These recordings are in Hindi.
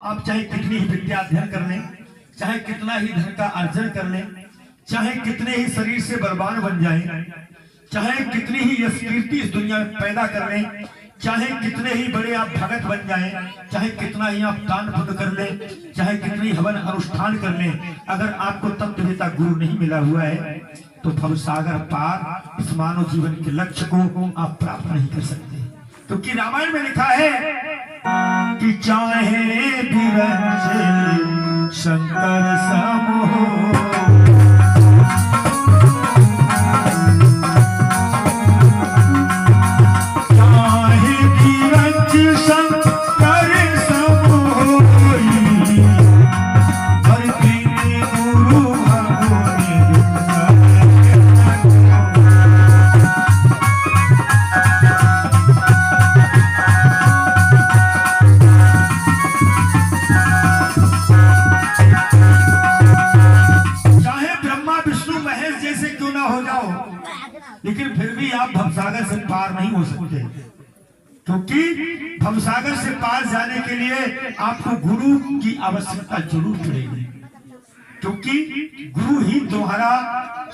आप चाहे कितनी ही विद्या अध्ययन कर लें, चाहे कितना ही धन का अर्जन कर लें, चाहे कितने ही शरीर से बलवान बन जाएं, चाहे कितनी ही यश कीर्ति इस दुनिया में पैदा कर लें, चाहे कितने ही बड़े आप भगत बन जाएं, चाहे कितना ही आप दान पुण्य कर लें, चाहे कितनी हवन अनुष्ठान कर लें, अगर आपको तत्ववेता गुरु नहीं मिला हुआ है तो भवसागर पार इस मानव जीवन के लक्ष्य को आप प्राप्त नहीं कर सकते। क्योंकि रामायण में लिखा है कि चाहे विरंच शंकर सम हो, लेकिन फिर भी आप भवसागर से पार नहीं हो सकते। क्योंकि भवसागर से पार जाने के लिए आपको गुरु की आवश्यकता जरूर पड़ेगी। क्योंकि गुरु ही तुम्हारा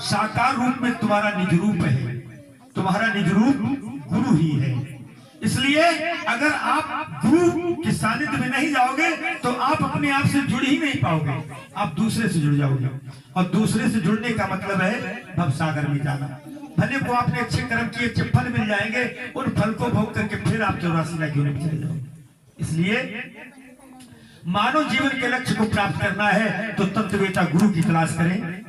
साकार रूप में तुम्हारा निज रूप है, तुम्हारा निज रूप गुरु ही है। इसलिए अगर आप गुरु के सानिध्य में नहीं जाओगे तो आप अपने आप से जुड़ ही नहीं पाओगे, आप दूसरे से जुड़ जाओगे। और दूसरे से जुड़ने का मतलब है भवसागर में जाना। भले को आपने अच्छे कर्म किए, अच्छे फल मिल जाएंगे, उन फल को भोग करके फिर आप 84 लाख योनि में चले जाओगे। इसलिए मानव जीवन के लक्ष्य को प्राप्त करना है तो तत्ववेता गुरु की तलाश करें।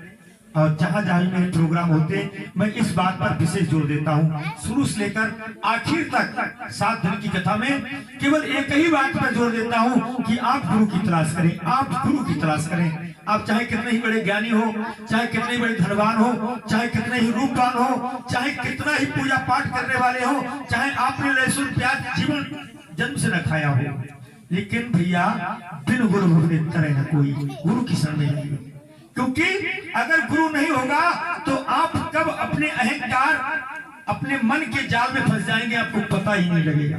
और जहां जहां मेरे प्रोग्राम होते मैं इस बात पर विशेष जोर देता हूं, शुरू से लेकर आखिर तक 7 दिन की कथा में केवल एक ही बात पर जोर देता हूं कि आप गुरु की तलाश करें, आप गुरु की तलाश करें। आप चाहे कितने ही बड़े ज्ञानी हो, चाहे कितने ही बड़े धनवान हो, चाहे कितने ही रूपवान हो, चाहे कितना ही पूजा पाठ करने वाले हो, चाहे आपने लहसुन प्याज जीवन जन्म से न खाया हो, लेकिन भैया बिन गुरु भवने तरह न कोई, गुरु की शरण में जाइए। क्योंकि अगर गुरु नहीं होगा तो आप कब अपने अहंकार, अपने मन के जाल में फंस जाएंगे आपको पता ही नहीं लगेगा।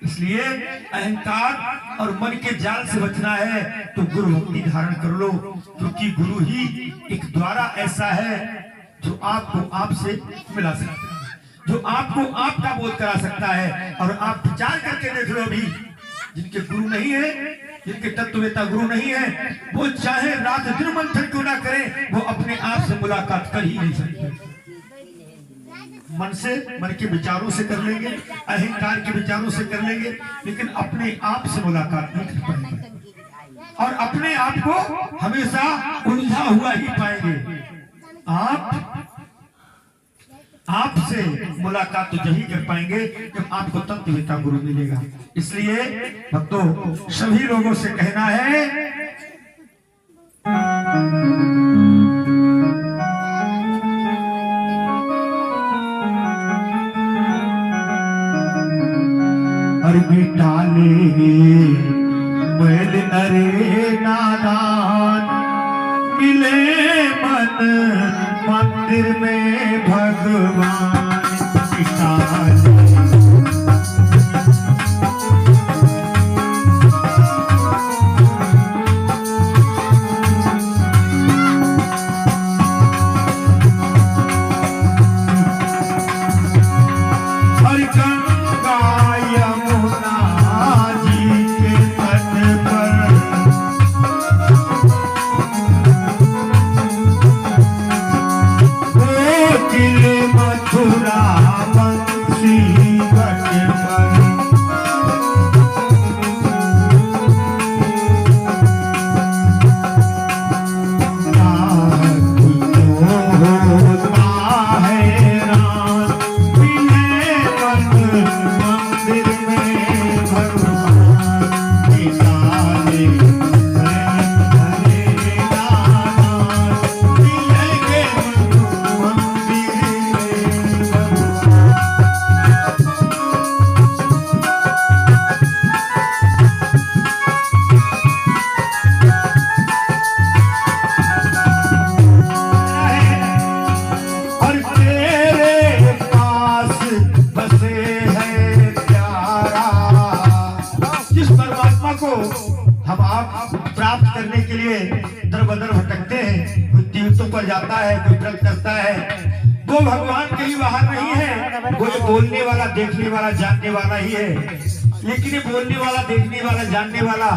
इसलिए अहंकार और मन के जाल से बचना है तो गुरु भक्ति धारण कर लो। क्योंकि गुरु ही एक द्वारा ऐसा है जो आपको आपसे मिला सकता है, जो आपको आपका बोध करा सकता है। और आप विचार करके देख लो, अभी जिनके गुरु नहीं है, जिनके तत्ववेता गुरु नहीं है, वो चाहे रात दिन मंथन क्यों ना करें, वो अपने आप से मुलाकात कर ही नहीं सकते। मन से, मन के विचारों से कर लेंगे, अहंकार के विचारों से कर लेंगे, लेकिन अपने आप से मुलाकात नहीं कर पाएंगे और अपने आप को हमेशा उलझा हुआ ही पाएंगे। आपसे मुलाकात तो जही कर पाएंगे जब आपको तत्ववेता गुरु मिलेगा। इसलिए भक्तों, सभी लोगों से कहना है अरे मिटाले मैल अरे नादान, मिले मन मंदिर में भगवान मिटाले। मथुरा बंसी हम आप प्राप्त करने के लिए दर बदर भटकते हैं, कोई तीर्थों पर जाता है, कोई व्रत करता है, वो भगवान के लिए बाहर नहीं है, वो बोलने वाला, देखने वाला, जानने वाला ही है। लेकिन ये बोलने वाला, देखने वाला, जानने वाला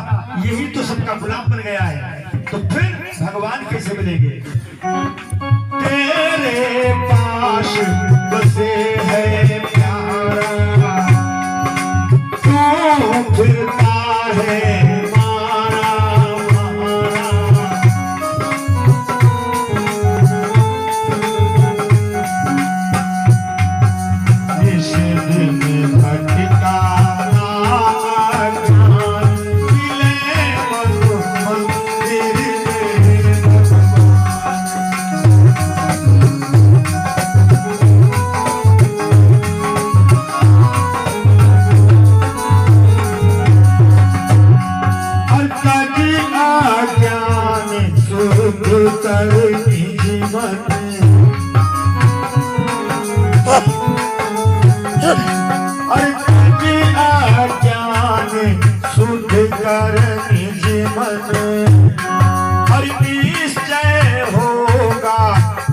यही तो सबका गुलाम बन गया है, तो फिर भगवान कैसे मिलेंगे? तेरे पास बसे है प्यारा, तू फिरता है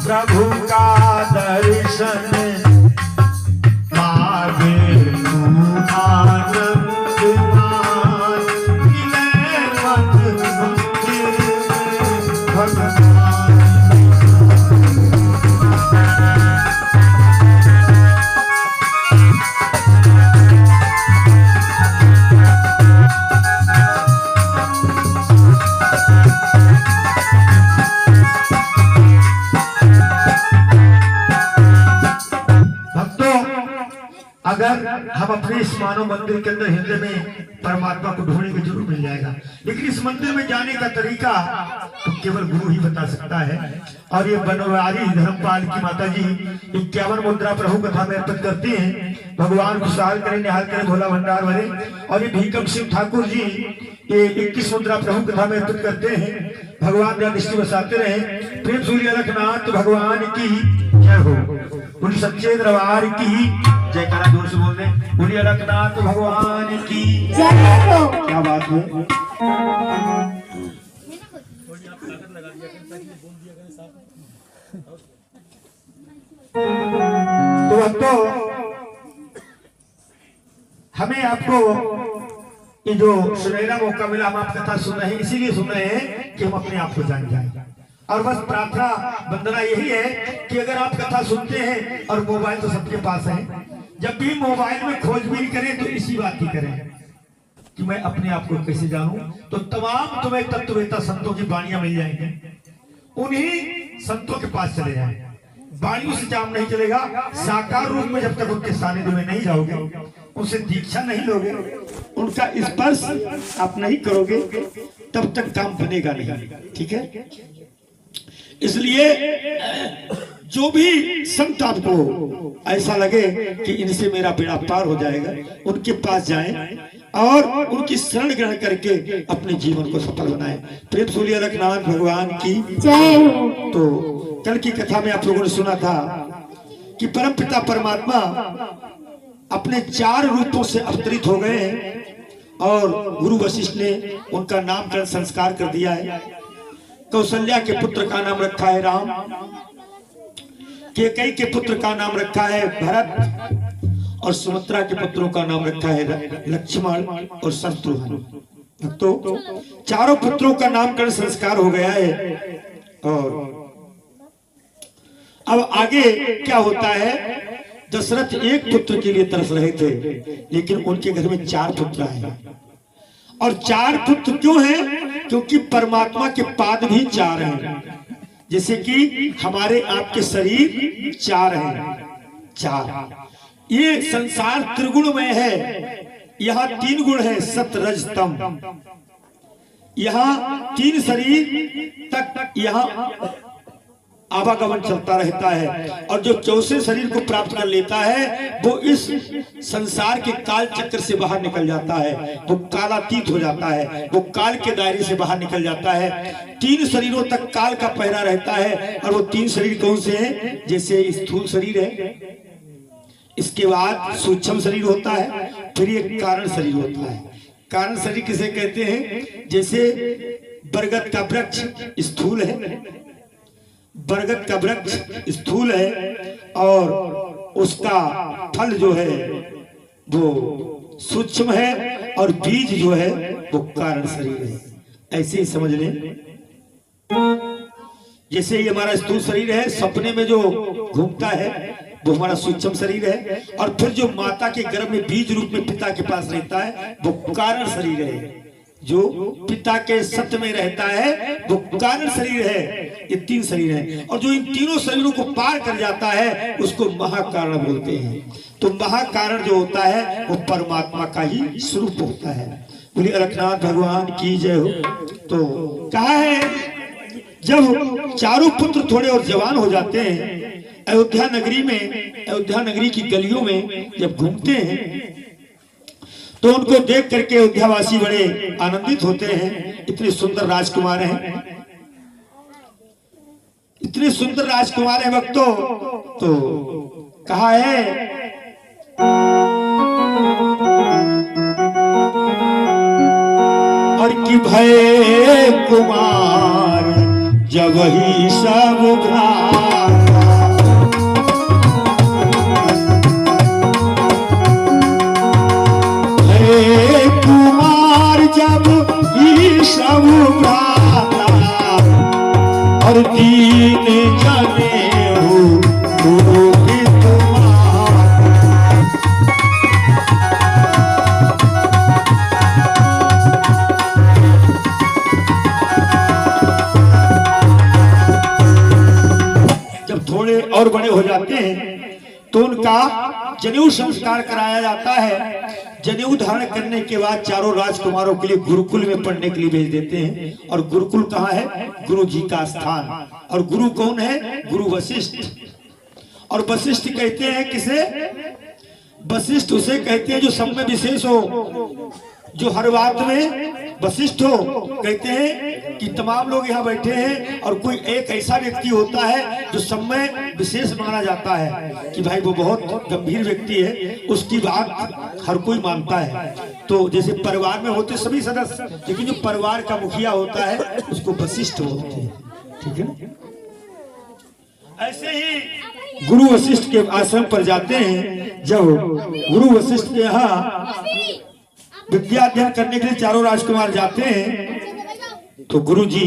प्रभु का दर्शन मागे तू आनंद मान, मिले मत मंदिर भगवान। अगर हम अपने इस मानव मंदिर के अंदर हृदय में परमात्मा को ढूंढेंगे जरूर मिल जाएगा, लेकिन इस मंदिर में जाने का तरीका तो केवल गुरु ही बता सकता है। और ये बनवारी धर्मपाल की माता जी 51 मुद्रा प्रभु कथा में अर्पित करती हैं। भगवान खुशहाल करें, निहाल करें, भोला भंडार भरे। और ये भीकम सिंह ठाकुर जी ये 21 मुद्रा प्रभु कथा में अर्पित करते हैं। भगवान दृष्टि बसाते रहे। प्रेम सूर्य अलखनाथ भगवान की जय हो, उन सच्चे दरबार की जयकारा जोर से बोल दे, बोलिए अलखनाथ भगवान की जय हो। क्या बात है। तो भक्तों, हमें आपको ये जो सुनहरा मौका मिला, हम आप कथा सुन रहे हैं, इसीलिए सुन रहे हैं कि हम अपने आप को जान जाए। और बस प्रार्थना वंदना यही है कि अगर आप कथा सुनते हैं, और मोबाइल तो सबके पास है, जब भी मोबाइल में खोजबीन करें तो इसी बात की करें कि मैं अपने आप को कैसे जानूं। तो तमाम तुम्हें तत्ववेता संतों की वाणियां मिल जाएंगी, उन्हीं संतों के पास चले जाएं। वाणियों से काम नहीं चलेगा। साकार रूप में जब तक उनके सानिध्य में नहीं जाओगे, उनसे दीक्षा नहीं लोगे, उनका स्पर्श आप नहीं करोगे, तब तक काम बनेगा नहीं। ठीक है, इसलिए जो भी संत आपको ऐसा लगे कि इनसे मेरा बेड़ा पार हो जाएगा, उनके पास जाएं और उनकी शरण ग्रहण करके अपने जीवन को सफल बनाएं। प्रेम सूर्य अलखनाथ भगवान की जय हो। तो कल की कथा में आप लोगों ने सुना था कि परमपिता परमात्मा अपने 4 रूपों से अवतरित हो गए हैं और गुरु वशिष्ठ ने उनका नामकरण संस्कार कर दिया है। कौशल्या के पुत्र का नाम रखा है राम, कैकेयी के पुत्र का नाम रखा है भरत, और सुमित्रा के पुत्रों का नाम रखा है लक्ष्मण और शत्रुघ्न। तो 4 पुत्रों का नामकरण संस्कार हो गया है। और अब आगे क्या होता है, दशरथ एक पुत्र के लिए तरस रहे थे, लेकिन उनके घर में 4 पुत्र आए। और 4 पुत्र क्यों हैं? क्योंकि परमात्मा के पाद भी 4 हैं, जैसे कि हमारे आपके शरीर 4 हैं। 4 ये संसार त्रिगुणमय है। यहाँ 3 गुण है, सत रज तम। यहाँ 3 शरीर तक यहाँ आवागमन चलता रहता है, और जो 4वें शरीर को प्राप्त कर लेता है वो इस संसार के काल चक्र से बाहर निकल जाता है, वो कालातीत हो जाता है, वो काल के दायरे से बाहर निकल जाता है। 3 शरीरों तक काल का पहरा रहता है, और वो 3 शरीर कौन से हैं? जैसे स्थूल शरीर है, इसके बाद सूक्ष्म शरीर होता है, फिर एक कारण शरीर होता है। कारण शरीर किसे कहते हैं? जैसे बरगद का वृक्ष स्थूल है, बरगद का वृक्ष स्थूल है और उसका फल जो है वो सूक्ष्म है और बीज जो है वो कारण शरीर है। ऐसे ही समझ लें, जैसे ये हमारा स्थूल शरीर है, सपने में जो घूमता है वो हमारा सूक्ष्म शरीर है, और फिर जो माता के गर्भ में बीज रूप में पिता के पास रहता है वो कारण शरीर है। जो पिता के सत्य में रहता है वो कारण शरीर है। ये तीन शरीर है, और जो इन तीनों शरीरों को पार कर जाता है उसको महाकारण बोलते हैं। तो महाकारण जो होता है वो परमात्मा का ही स्वरूप होता है। बोलिए अलखनाथ भगवान की जय हो। तो कहा है, जब चारों पुत्र थोड़े और जवान हो जाते हैं, अयोध्या नगरी में, अयोध्या नगरी की गलियों में जब घूमते हैं तो उनको देख करके अयोध्यावासी बड़े आनंदित होते हैं। इतने सुंदर राजकुमार हैं, इतने सुंदर राजकुमार हैं भक्तों। तो कहा है, और कि भय कुमार जब ही सब कुमार जब ही सब और दीन जाने हो गुरु की जब थोड़े और बड़े हो जाते हैं तो उनका जनेऊ संस्कार कराया जाता है। जनेऊ धारण करने के बाद चारों राजकुमारों के लिए गुरुकुल में पढ़ने के लिए भेज देते हैं। और गुरुकुल कहाँ है? गुरु जी का स्थान। और गुरु कौन है? गुरु वशिष्ठ। और वशिष्ठ कहते हैं किसे? वशिष्ठ उसे कहते हैं जो सब में विशेष हो, जो हर बात में वशिष्ठ हो। कहते हैं कि तमाम लोग यहाँ बैठे हैं और कोई एक ऐसा व्यक्ति होता है जो सब में विशेष माना जाता है कि भाई वो बहुत गंभीर व्यक्ति है, उसकी बात हर कोई मानता है। तो जैसे परिवार में होते सभी सदस्य, लेकिन जो परिवार का मुखिया होता है उसको वशिष्ठ बोलते हैं। ठीक है, ऐसे ही गुरु वशिष्ठ के आश्रम पर जाते हैं। जब गुरु वशिष्ठ के यहाँ विद्या अध्ययन करने के लिए चारों राजकुमार जाते हैं तो गुरु जी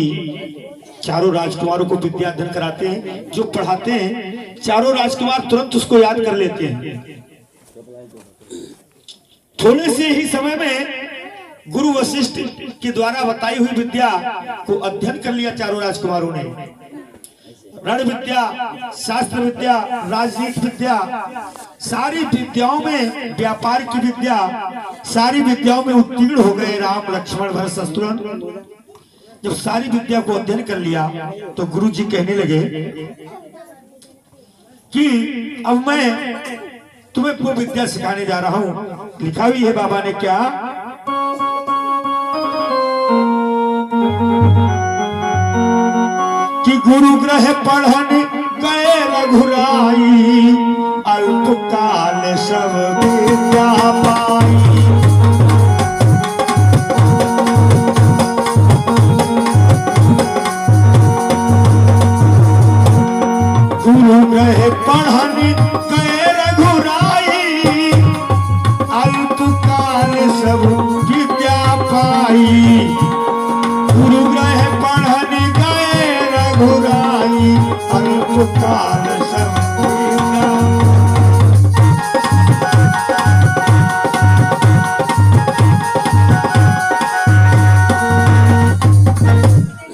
चारों राजकुमारों को विद्या अध्ययन कराते हैं। जो पढ़ाते हैं चारों राजकुमार तुरंत उसको याद कर लेते हैं। थोड़े से ही समय में गुरु वशिष्ठ के द्वारा बताई हुई विद्या को अध्ययन कर लिया चारों राजकुमारों ने। रण विद्या, शास्त्र विद्या, राजनीति विद्या, सारी विद्याओं में, व्यापार की विद्या, सारी विद्याओं में उत्तीर्ण हो गए राम लक्ष्मण भरत शत्रुघ्न। जब सारी विद्या को अध्ययन कर लिया तो गुरु जी कहने लगे कि अब मैं तुम्हें वो विद्या सिखाने जा रहा हूं। लिखा हुई है बाबा ने क्या? कि गुरु ग्रह पढ़न गए रघुराई, अल्पकाल सब विद्या पाई। गुरु ग्रह पढ़न गए रघुराई, अल्पकाल सब विद्या पाई। गुरु ग्रह पढ़न रघुराई, अल्पकाल सब विद्या।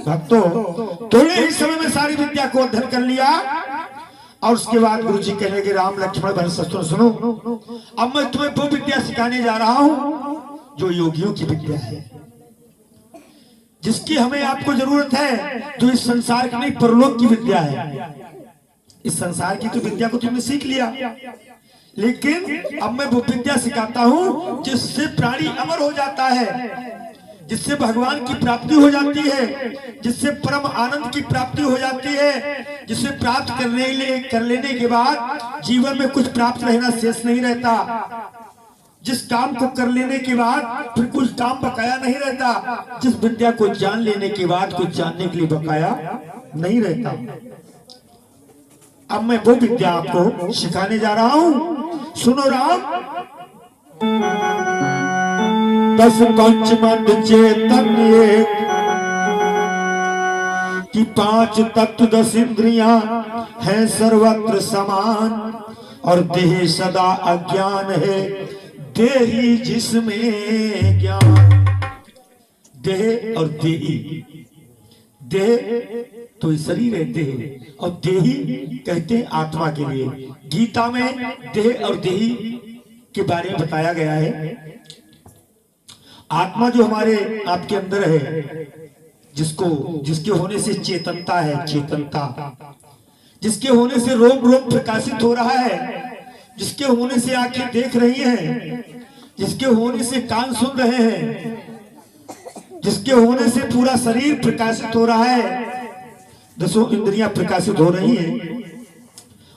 भक्तों, थोड़े ही समय में सारी विद्या को अध्ययन कर लिया और उसके बाद गुरु जी कहने के राम लक्ष्मण भरत शत्रुघ्न सुनो, अब मैं तुम्हें वो विद्या सिखाने जा रहा हूं जो योगियों की विद्या है, जिसकी हमें आपको जरूरत है, जो इस संसार की नहीं परलोक की विद्या है। इस संसार की तो विद्या को तुमने सीख लिया, लेकिन अब मैं वो विद्या सिखाता हूं जिससे प्राणी अमर हो जाता है, जिससे भगवान की प्राप्ति हो जाती है, जिससे परम आनंद की प्राप्ति हो जाती है, जिससे प्राप्त कर लेने के बाद जीवन में कुछ प्राप्त रहना शेष नहीं रहता। जिस काम को कर लेने के बाद फिर कुछ काम बकाया नहीं रहता, जिस विद्या को जान लेने के बाद कुछ जानने के लिए बकाया नहीं रहता। अब मैं वो विद्या आपको सिखाने जा रहा हूं, सुनो राम। 10 पंचमंड चेतन एक कि 5 तत्व 10 इंद्रियां हैं सर्वत्र समान, और देह सदा अज्ञान है देही जिसमें ज्ञान। देह और देही, देह तो शरीर है देह, और देही कहते हैं आत्मा के लिए। गीता में देह और देही के बारे में बताया गया है। आत्मा जो हमारे आपके अंदर है, जिसके होने से चेतनता है, चेतनता जिसके होने से रोम रोम प्रकाशित हो रहा है, जिसके होने से आंखें देख रही हैं, जिसके होने से कान सुन रहे हैं, जिसके होने से पूरा शरीर प्रकाशित हो रहा है, 10 इंद्रियां प्रकाशित हो रही हैं,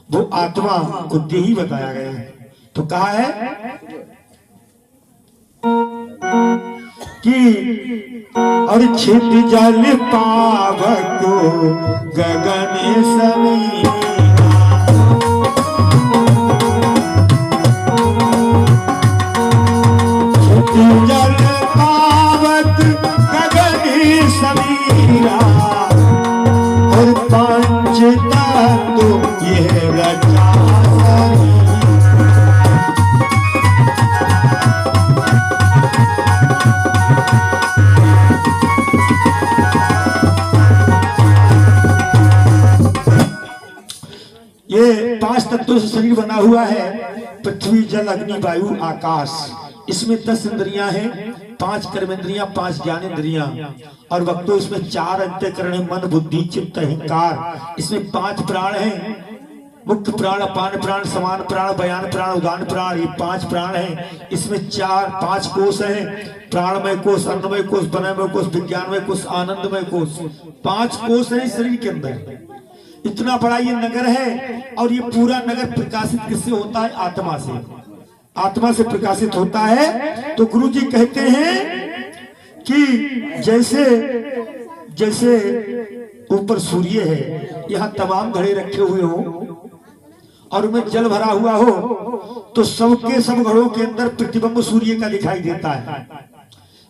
वो आत्मा को देही बताया गया है। तो कहा है कि और छिद जल पावक गगन समीरा, छिद जल पावक गगन समीरा, और 5 तत्व ये रचा ये 5 तत्वों से शरीर बना हुआ है, पृथ्वी जल अग्नि वायु आकाश। इसमें 10 इंद्रियां हैं, 5 कर्मेंद्रियां, 5 ज्ञानेंद्रियां, और वक्तो इसमें 4 अंतःकरण है, मन बुद्धि चित्त अहंकार। इसमें 5 प्राण हैं, मुख्य प्राण, अपान प्राण, समान प्राण, बयान प्राण, उदान प्राण, ये 5 प्राण हैं। इसमें 5 कोश हैं, प्राणमय कोश, अन्नमय कोश, वनमय कोश, विज्ञानमय कोश, आनंदमय कोश। 5 कोश है शरीर के अंदर। इतना बड़ा ये नगर है, और ये पूरा नगर प्रकाशित किससे होता है? आत्मा से। आत्मा से प्रकाशित होता है। तो गुरु जी कहते हैं कि जैसे जैसे ऊपर सूर्य है, यहाँ तमाम घड़े रखे हुए हो और उनमें जल भरा हुआ हो, तो सबके सब घड़ों के अंदर प्रतिबिंब सूर्य का दिखाई देता है।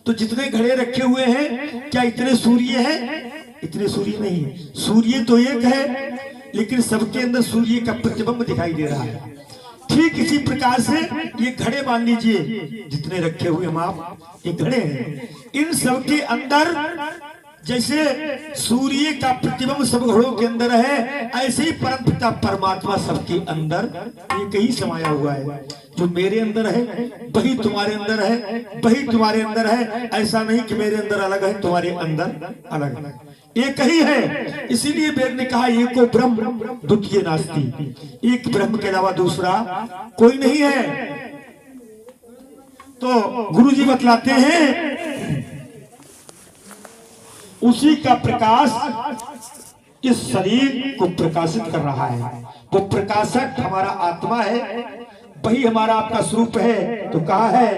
तो जितने घड़े रखे हुए हैं, क्या इतने सूर्य हैं? इतने सूर्य नहीं, सूर्य तो एक है, लेकिन सबके अंदर सूर्य का प्रतिबिंब दिखाई दे रहा है। ठीक इसी प्रकार से ये घड़े मान लीजिए, जितने रखे हुए हम आप, ये घड़े हैं, इन सबके अंदर जैसे सूर्य का प्रतिबिंब सब घड़ों के अंदर है, ऐसे ही परमपिता परमात्मा सबके अंदर एक ही समाया हुआ है। जो मेरे अंदर है वही तुम्हारे अंदर है, वही तुम्हारे अंदर है। ऐसा नहीं कि मेरे अंदर अलग है, तुम्हारे अंदर अलग है, एक ही है। इसीलिए वेद ने कहा एको ब्रह्म द्वितीय नास्ति, एक ब्रह्म के अलावा दूसरा कोई नहीं है। तो गुरु जी बतलाते हैं उसी का प्रकाश इस शरीर को प्रकाशित कर रहा है। वो प्रकाशक हमारा आत्मा है, वही हमारा आपका स्वरूप है। तो कहा है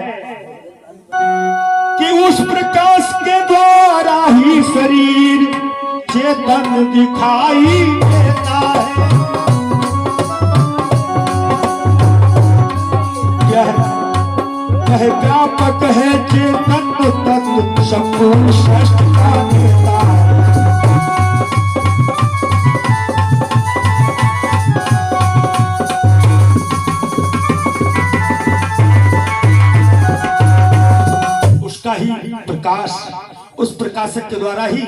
कि उस प्रकाश के द्वारा ही शरीर चेतन दिखाई देता है। यह व्यापक है चेतन तत्व, संपूर्ण श्रेष्ठ का देता है। उसका ही प्रकाश, उस प्रकाशक के द्वारा ही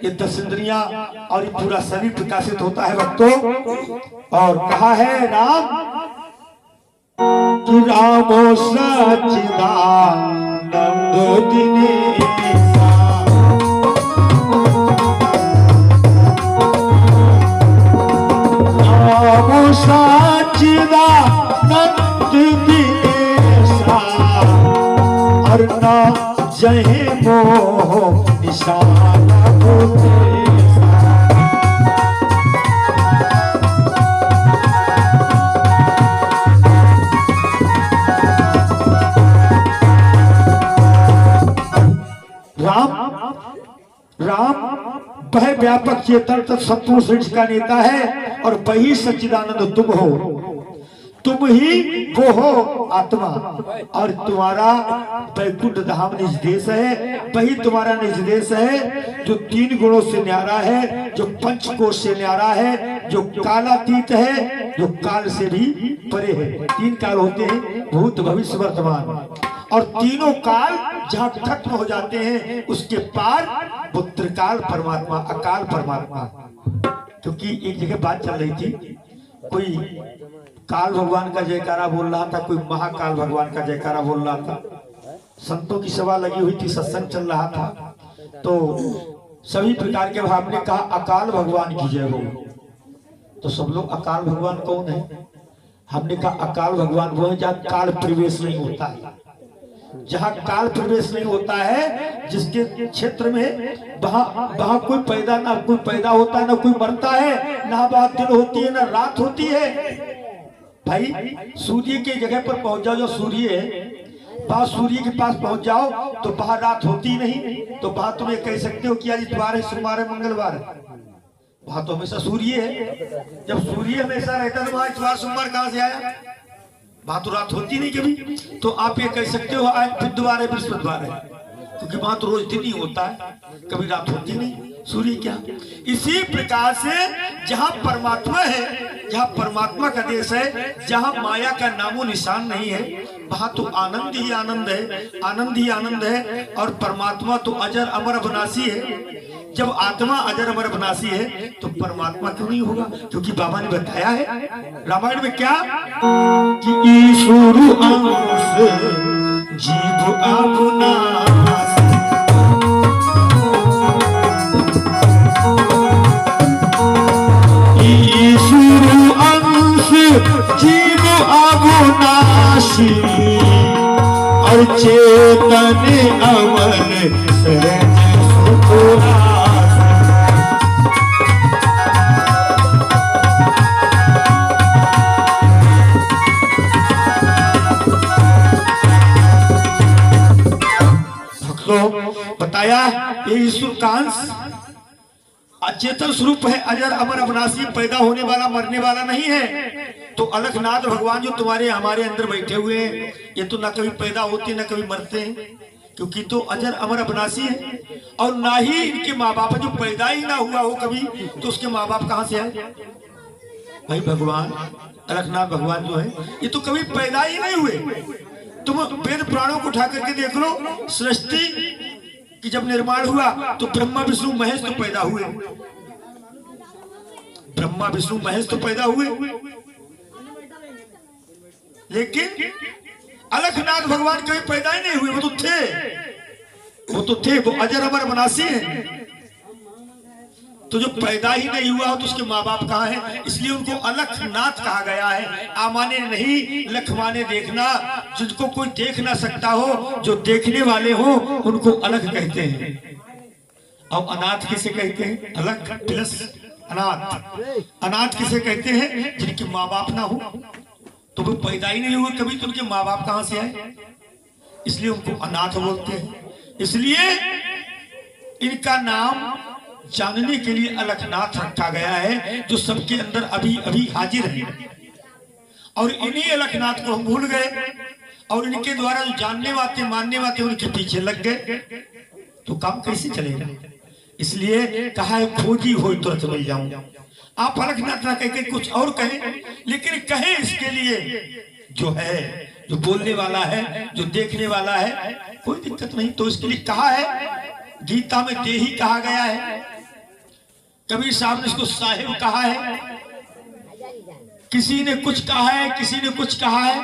ये 10 इंद्रियां और ये पूरा शरीर प्रकाशित होता है भक्तों। और कहा है राम कि रामो सच्चिदानंद दिनेशा, रामो सच्चिदानंद दिनेशा, और ना जय मोह निशान होते। राम वह व्यापक चेतन तत्सत्वों सृष्टि का नेता है और वही सच्चिदानंद तुम हो, तुम ही वो हो आत्मा, और तुम्हारा वैकुंठ धाम निज देश है, वही तुम्हारा निज देश है जो 3 गुणों से न्यारा है, जो पंचकोश से न्यारा है, जो कालातीत है, जो काल से भी परे है। 3 काल होते हैं, भूत भविष्य वर्तमान, और तीनों काल जहाँ खत्म हो जाते हैं उसके पार वो त्रिकाल परमात्मा, अकाल परमात्मा। क्योंकि एक जगह बात चल रही थी, कोई काल भगवान का जयकारा बोल रहा था, कोई महाकाल भगवान का जयकारा बोल रहा था, संतों की सभा लगी हुई थी, सत्संग चल रहा था, तो सभी प्रकार के भाव ने कहा अकाल भगवान की जय हो। तो सब लोग अकाल भगवान कौन है? हमने कहा अकाल भगवान वो है जहाँ काल प्रवेश नहीं होता है, जहाँ काल प्रवेश नहीं होता है, जिसके क्षेत्र में वहां कोई पैदा ना कोई पैदा होता है, ना कोई मरता है, ना वहां दिन होती है ना रात होती है। भाई सूर्य की जगह पर पहुंच जाओ, जो सूर्य है वहां सूर्य के पास पहुंच जाओ तो वहां रात होती नहीं, तो वहां तुम ये कह सकते हो कि आज इतवार है, सोमवार है, मंगलवार है, वहां तो हमेशा सूर्य है। जब सूर्य हमेशा रहता है तो वहां इतवार सोमवार कहां से आया? वहां तो रात होती नहीं कभी। तो आप ये कह सकते हो आज बुधवार है, बृहस्पतिवार है, क्योंकि वहां तो रोज दिन ही होता है, कभी रात होती नहीं। सूर्य क्या? इसी प्रकार से जहां परमात्मा है, जहां परमात्मा का देश है, जहां माया का नामो निशान नहीं है, वहां तो आनंद ही आनंद है, आनंद ही आनंद है। और परमात्मा तो अजर अमर अविनाशी है। जब आत्मा अजर अमर अविनाशी है तो परमात्मा क्यों नहीं होगा? क्योंकि बाबा ने बताया है रामायण में क्या कि ईश्वर अंश जीव अविनाशी, ईश्वर अंश जीव अविनाशी और चेतन अमर सहज सुखरासी। बताया ये ईश्वर का अंश अचेतन स्वरूप है, अजर अमर अविनाशी, पैदा होने वाला मरने वाला नहीं है। तो अलखनाथ भगवान जो तुम्हारे हमारे अंदर बैठे हुए हैं, ये तो ना कभी पैदा होते ना कभी मरते हैं, क्योंकि तो अजर अमर अविनाशी है। और ना ही इनके माँ बाप जो पैदा ही ना हुआ हो कभी, तो उसके माँ बाप कहाँ से आए? भाई भगवान अलखनाथ भगवान जो है ये तो कभी पैदा ही नहीं हुए। तुम वेद पुराणों को उठा करके देख लो, सृष्टि कि जब निर्माण हुआ तो ब्रह्मा विष्णु महेश तो पैदा हुए, ब्रह्मा विष्णु महेश तो पैदा हुए, लेकिन अलखनाथ भगवान कभी पैदा ही नहीं हुए। वो तो थे, वो अजर अमर अविनाशी हैं। तो जो पैदा ही नहीं हुआ हो तो उसके माँ बाप कहाँ हैं? इसलिए उनको अलखनाथ कहा गया है। आमाने नहीं, लख माने देखना, जिनको कोई देख ना सकता हो, जो देखने वाले हो उनको अलख कहते हैं। और अनाथ किसे कहते हैं? अलख प्लस अनाथ। अनाथ किसे कहते हैं? जिनके माँ बाप ना हो, तो वो पैदा ही नहीं हुए कभी, तो उनके माँ बाप कहाँ से आए? इसलिए उनको अनाथ बोलते हैं। इसलिए इनका नाम जानने के लिए अलखनाथ रखा गया है, जो सबके अंदर अभी अभी हाजिर है। और इन्हीं अलखनाथ को हम भूल गए, और इनके द्वारा जो जानने वाते मानने वाते उनके पीछे लग गए, तो काम कैसे चलेगा? इसलिए कहा है खोजी हो तुरंत मिल जाऊं। आप अलखनाथ ना कहकर कुछ और कहें, लेकिन कहें इसके लिए जो है, जो बोलने वाला है, जो देखने वाला है, कोई दिक्कत नहीं। तो इसके लिए कहा है, गीता में देही कहा गया है, कबीर साहब ने इसको साहिब कहा है, किसी ने कुछ कहा है, किसी ने कुछ कहा है।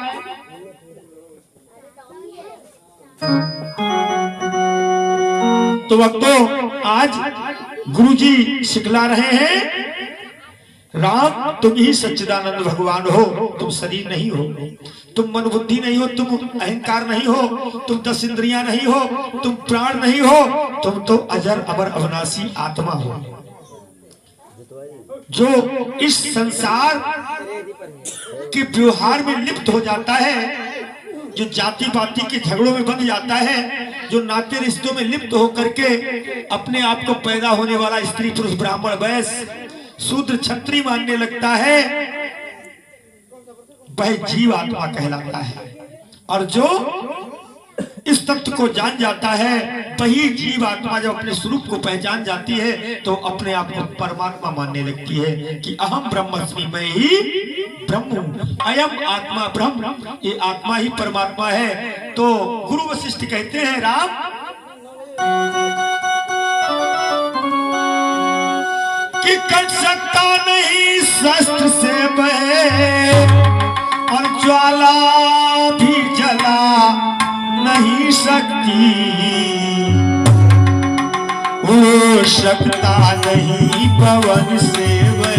तो वक्तों आज गुरुजी सिखला रहे हैं, राम तुम ही सच्चिदानंद भगवान हो, तुम शरीर नहीं हो, तुम मन बुद्धि नहीं हो, तुम अहंकार नहीं हो, तुम 10 इंद्रियां नहीं हो, तुम प्राण नहीं हो, तुम तो अजर अमर अविनाशी आत्मा हो, जो इस संसार के व्यवहार में लिप्त हो जाता है, जो जाति पाति के झगड़ों में बंध जाता है, जो नाते रिश्तों में लिप्त होकर के अपने आप को पैदा होने वाला स्त्री पुरुष ब्राह्मण वैश्य शूद्र क्षत्रिय मानने लगता है, वह जीव आत्मा कहलाता है। और जो इस तत्व को जान जाता है, वही जीव आत्मा जब अपने स्वरूप को पहचान जाती है तो अपने आप को परमात्मा मानने लगती है कि अहम ब्रह्मस्मि, मैं ही ब्रह्म हूं, अयम आत्मा ब्रह्म, ये आत्मा ही परमात्मा है। तो गुरु वशिष्ठ कहते हैं, राम कि कट सकता नहीं शस्त्र से बहे और ज्वाला भी जला नहीं सकती, हो सकता नहीं पवन से वह,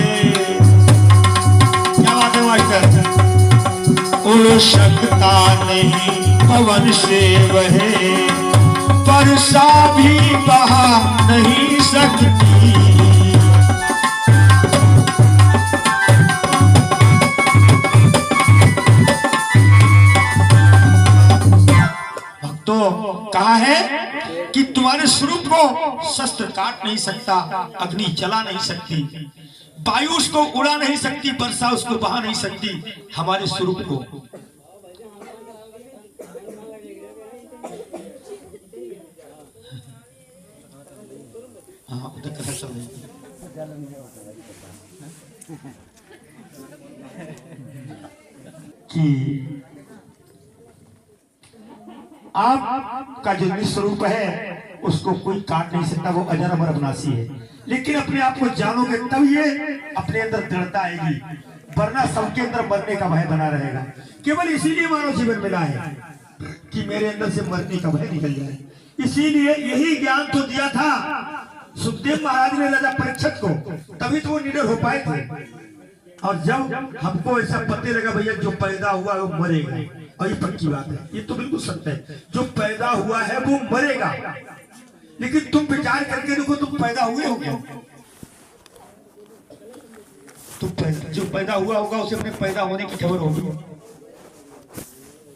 क्या बात है मास्टर, हो सकता नहीं पवन से वह वर्षा भी बहा नहीं सकती। तो कहा है कि तुम्हारे स्वरूप को शस्त्र काट नहीं सकता, अग्नि जला नहीं सकती, वायु उसको उड़ा नहीं सकती, वर्षा उसको बहा नहीं सकती। हमारे स्वरूप को हाँ उधर कथा चल रही कि आपका जो निस्वरूप है उसको कोई काट नहीं सकता, वो अजर अमर अविनाशी है। लेकिन अपने आप को जानोगे तब ये अपने अंदर दृढ़ता आएगी, वरना सबके अंदर मरने का भय बना रहेगा। केवल इसीलिए मानव जीवन मिला है कि मेरे अंदर से मरने का भय निकल जाए। इसीलिए यही ज्ञान तो दिया था सुखदेव महाराज ने राजा परीक्षित को, तभी तो वो निडर हो पाए थे। और जब हमको ऐसा पते लगा भैया जो पैदा हुआ है वो मरेगा, और ये पक्की बात है, ये तो बिल्कुल सत्य है, जो पैदा हुआ है वो मरेगा। लेकिन तुम विचार करके देखो, तुम पैदा हुए हो क्या? जो पैदा हुआ होगा उसे अपने पैदा होने की खबर होगी।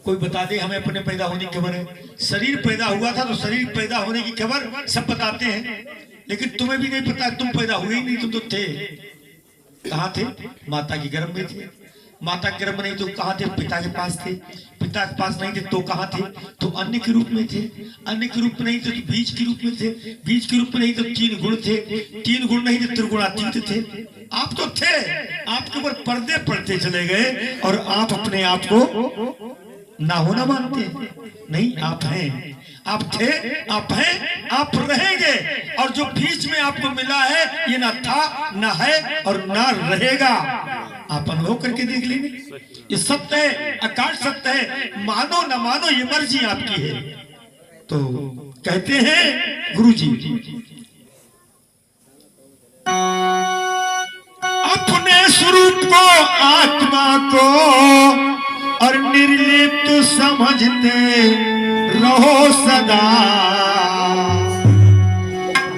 कोई बता दे हमें अपने पैदा होने की खबर है? शरीर पैदा हुआ था तो शरीर पैदा होने की खबर सब बताते हैं, लेकिन तुम्हें भी नहीं पता, तुम पैदा हुए ही नहीं, तुम तो थे। कहाँ थे? माता के गर्भ में थे। माता के गर्भ में नहीं तो कहाँ थे? पिता के पास थे। पिता के पास नहीं थे तो कहाँ थे? तो अन्य के रूप में थे। अन्य के रूप में नहीं थे तो बीज के रूप में थे। बीज के रूप में नहीं तो तीन गुण थे। तीन गुण नहीं थे त्रिगुणातीत थे। आप तो थे, आपके ऊपर पर्दे पड़ते चले गए और आप अपने आप को ना होना मानते। नहीं, आप हैं, आप थे, आप हैं, आप रहेंगे। और जो बीच में आपको मिला है ये ना था, ना है और ना रहेगा। आप अनुभव करके देख लेंगे, ये सत्य है, अकाट सत्य है। मानो न मानो ये मर्जी आपकी है। तो कहते हैं गुरु जी, अपने स्वरूप को, आत्मा को और निर्लिप्त समझते रहो सदा,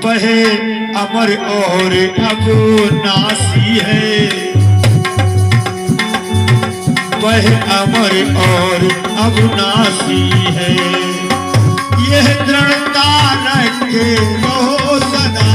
वह अमर और अविनाशी है, वह अमर और अविनाशी है। यह दृढ़ता रखे रहो सदा।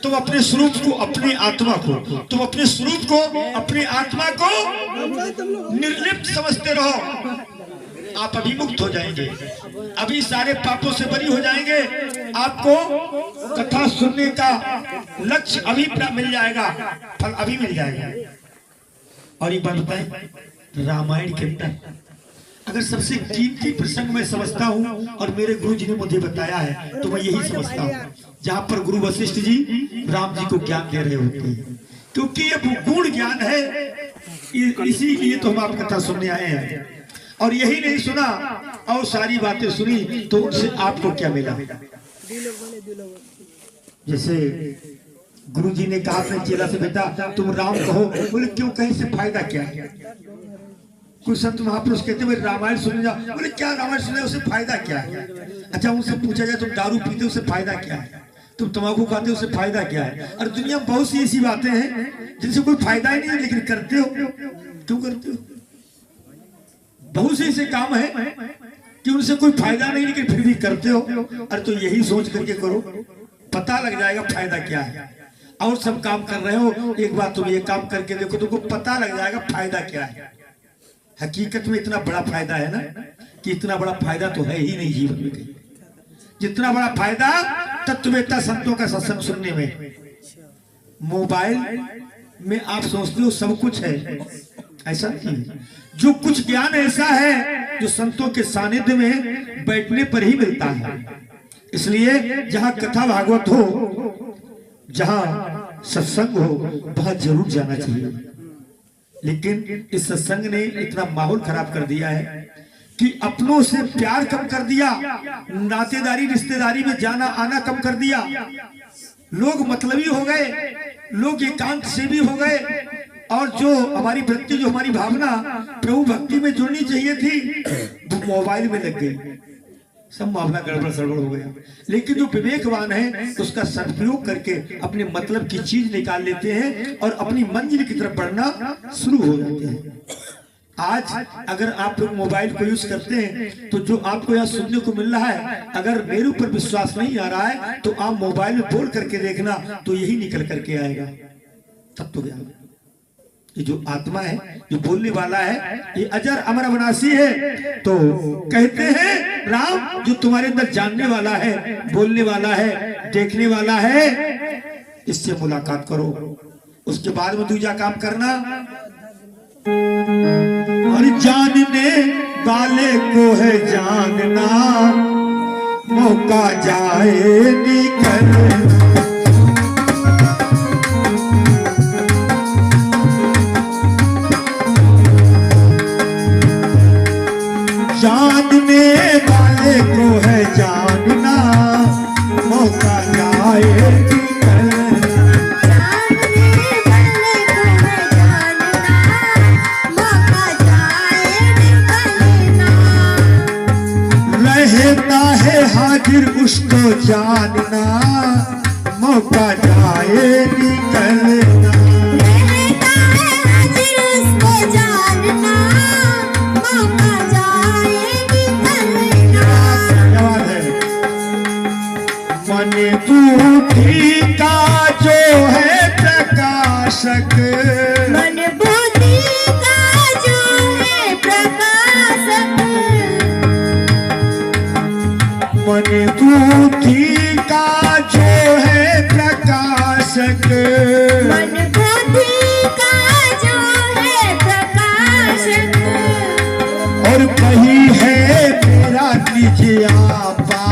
तुम अपने स्वरूप को, अपनी आत्मा को, तुम अपने स्वरूप को, अपनी आत्मा को निर्लिप्त समझते रहो। आप अभी मुक्त हो जाएंगे, अभी सारे पापों से बरी हो जाएंगे। आपको कथा सुनने का लक्ष्य अभी मिल जाएगा, फल अभी मिल जाएगा। और एक बात बताएं, रामायण के अंदर अगर सबसे कीमती प्रसंग मैं समझता हूँ और मेरे गुरु जी ने मुझे बताया है तो मैं यही समझता हूँ, जहाँ पर गुरु वशिष्ठ जी राम जी को ज्ञान दे रहे होते हैं, क्योंकि ये गुण ज्ञान है। इसीलिए तो हम आप कथा सुनने आए हैं। और यही नहीं सुना और सारी बातें सुनी तो उनसे आपको क्या मिला? जैसे गुरु जी ने कहा अपने चेला से, बेटा तुम राम कहो। बोले क्यों? कहीं से फायदा क्या है? कुछ संत महापुरुष कहते हैं रामायण सुनने जाओ। बोले क्या रामायण सुनने, उससे फायदा क्या है? अच्छा उनसे पूछा जाए तुम दारू पीते उससे फायदा क्या है? तुम तंबाकू खाते हो उससे फायदा क्या है? और दुनिया में बहुत सी ऐसी बातें हैं जिनसे कोई फायदा ही नहीं है, लेकिन करते हो। क्यों करते हो? बहुत से ऐसे काम है कि उनसे कोई फायदा नहीं, लेकिन फिर भी करते हो। अरे तो यही सोच करके करो, पता लग जाएगा फायदा क्या है। और सब काम कर रहे हो, एक बार तुम ये काम करके देखो, तुमको पता लग जाएगा फायदा क्या है। हकीकत में इतना बड़ा फायदा है ना कि इतना बड़ा फायदा तो है ही नहीं जीवन में कहीं। जितना बड़ा फायदा तत्ववेत्ता संतों का सत्संग सुनने में। मोबाइल में आप सोचते हो सब कुछ है, ऐसा नहीं है। जो कुछ ज्ञान ऐसा है जो संतों के सानिध्य में बैठने पर ही मिलता है। इसलिए जहां कथा भागवत हो, जहां सत्संग हो, वहां जरूर जाना चाहिए। लेकिन इस सत्संग ने इतना माहौल खराब कर दिया है कि अपनों से प्यार कम कर दिया, नातेदारी रिश्तेदारी में जाना आना कम कर दिया। लोग मतलबी हो गए, लोग एकांत सेवी हो गए, और जो हमारी वृत्ति, जो हमारी भावना प्रभु भक्ति में जुड़नी चाहिए थी, वो मोबाइल में लग गई। सब मामला गड़बड़ सड़बड़ हो गया। लेकिन जो विवेकवान है उसका सदुपयोग करके अपने मतलब की चीज निकाल लेते हैं और अपनी मंजिल की तरफ बढ़ना शुरू हो जाते हैं। आज अगर आप लोग मोबाइल को यूज करते हैं तो जो आपको यहाँ सुनने को मिल रहा है, अगर मेरे ऊपर विश्वास नहीं आ रहा है तो आप मोबाइल में बोल करके देखना, तो यही निकल करके आएगा। तब तो ज्ञान, ये जो आत्मा है, जो बोलने वाला है, ये अजर अमर अविनाशी है। तो कहते हैं राम, जो तुम्हारे अंदर जानने वाला है, बोलने वाला है, देखने वाला है, इससे मुलाकात करो। उसके बाद में दूसरा काम करना। और जानने वाले को है जानना, मौका जाए निकल। जानने वाले को है जानना, मौका जाए निकलना। जानने वाले को है जानना, मौका जाए निकलना। रहता है हाजिर उसको जानना, मौका जाए निकलना। रहता है हाजिर उसको जानना, मौका जाए निकलना। मन बुद्धि का जो है प्रकाशक, मन बुद्धि का जो है प्रकाशक, मन बुद्धि का जो है प्रकाशक, मन बुद्धि का जो है प्रकाशक। और कही है मेरा कीजिए आपा,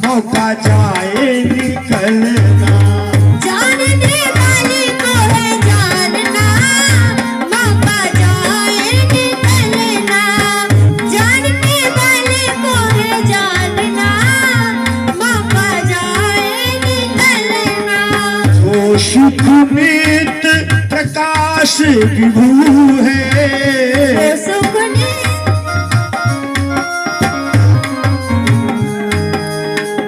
मौका जाए निकलना। जानने वाले को है जानना, मौका जाए निकलना। जानने वाले को है जानना, मौका जाए निकलना। जो सुख नित प्रकाश विभू है, सुखने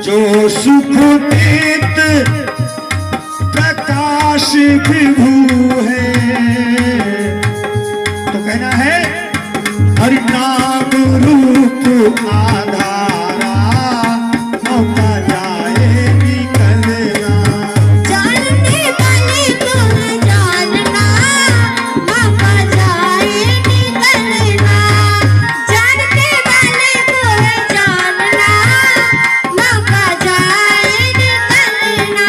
जो सुख नित प्रकाश विभू है, तो कहना है हरि नाम रूप आधारा, मौका जाए निकलना। जानने वाले को है जानना, मौका जाए निकलना। जानने वाले को है जानना, मौका जाए निकलना।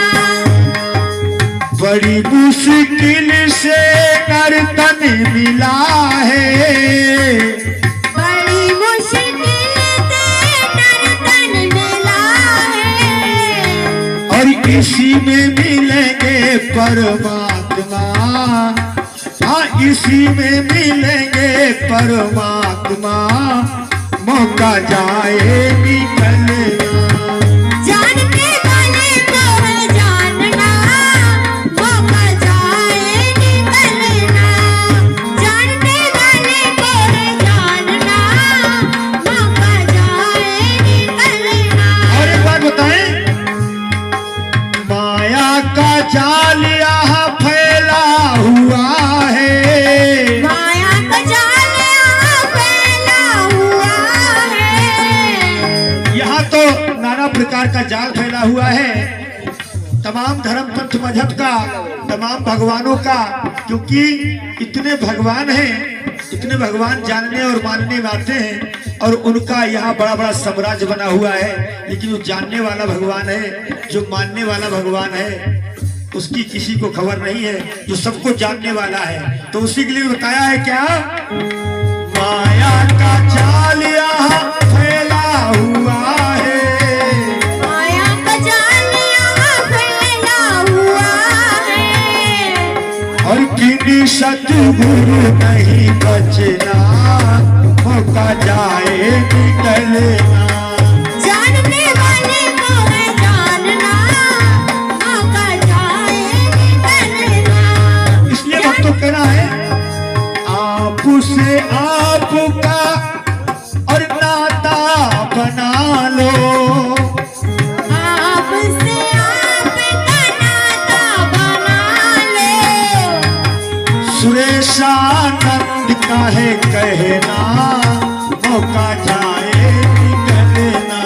बड़ी मुश्किल से नर्तन मिला है, बड़ी मुश्किल से नर्तन मिला है, और इसी में मिलेंगे परमात्मा। हाँ, इसी में मिलेंगे परमात्मा, मौका जाए निकलना। जानने वाले को है जानना, मौका जाए निकलना। जानने वाले को है जानना, मौका जाए निकलना। और एक बात बताएं, प्रकार का जाल फैला हुआ है तमाम धर्म पंथ मजहब का, तमाम भगवानों का, क्योंकि इतने भगवान हैं, इतने भगवान जानने और मानने वाले हैं और उनका यहाँ बड़ा बड़ा साम्राज्य बना हुआ है। लेकिन जो जानने वाला भगवान है, जो मानने वाला भगवान है, उसकी किसी को खबर नहीं है, जो सबको जानने वाला है। तो उसी के लिए बताया है क्या, माया का जाल यहाँ फैला हुआ है, माया का जाल यहाँ फैला हुआ है, और किन्हीं सतगुरु नहीं बचना, मौका जाए निकलना। जानने वाले को है जानना, मौका जाए निकलना। इसलिए भक्तों कहना है, आप से आपका और नाता बना लो, आपसे आपका नाता बना लो। सुरेशानंद का है कहना, मौका जाए निकलना।